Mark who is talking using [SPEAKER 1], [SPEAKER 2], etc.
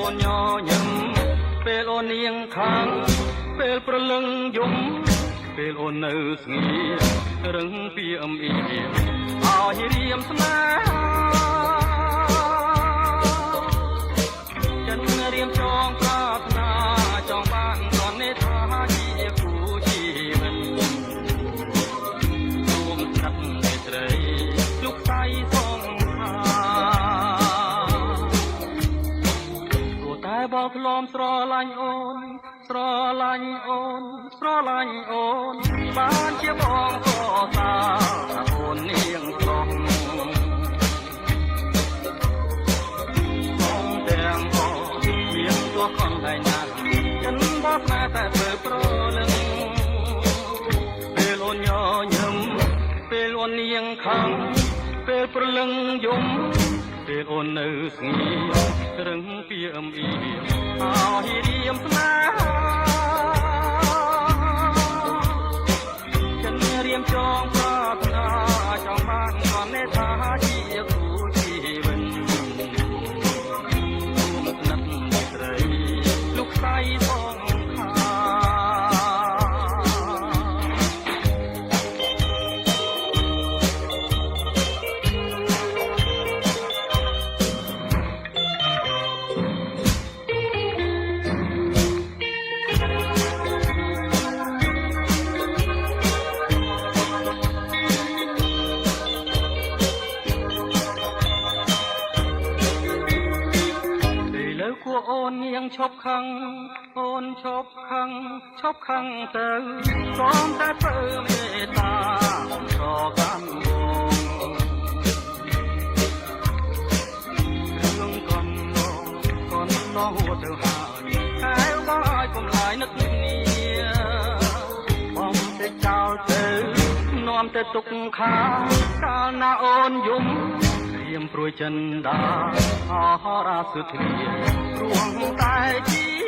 [SPEAKER 1] អូនញញឹមពេលអូននាងខាងពេលប្រលឹងយំពេលអូននៅស្ងៀមរឹងពីអមអៀឲ្យរៀមស្នេហាចិនរៀមចងប្រាថ្នាចង់បានតននេថាជាគូជីវិតរួមកាត់នេត្រីលោកស្រីសងខាតែបោកធ្លំស្រឡាញ់អូនស្រឡាញ់អូនស្រឡាញ់អូនបានជាបងក៏តាអូននាងស្រុកបងទាំងអស់មានទោះខំដៃណាស់ចិនបោកស្នេហ៍តែធ្វើប្រលឹងពេលអូនញញឹមពេលអូននាងខំពេលប្រលឹងយំពេលអូននៅស្ងៀមរឹងពីអមអៀឲ្យរៀមស្នេហាចិនរៀមចងប្រាថ្នាចង់បានគំនេថាជាគូជីវិតរួមស្និទ្ធមេត្រីលោកស្រីផងអូននាងឈប់ខឹងអូនឈប់ខឹងទៅសូមតែធ្វើមេត្តារកាន់បងរឿងកំឡងហួតទៅហើយតែបងឲ្យកុំឡាយនឹកនេះបងទៅចោលទៅនាំទៅទុកខាកាលណាអូនយំព្រួយចិនដាអហរាសុធារួងតែជា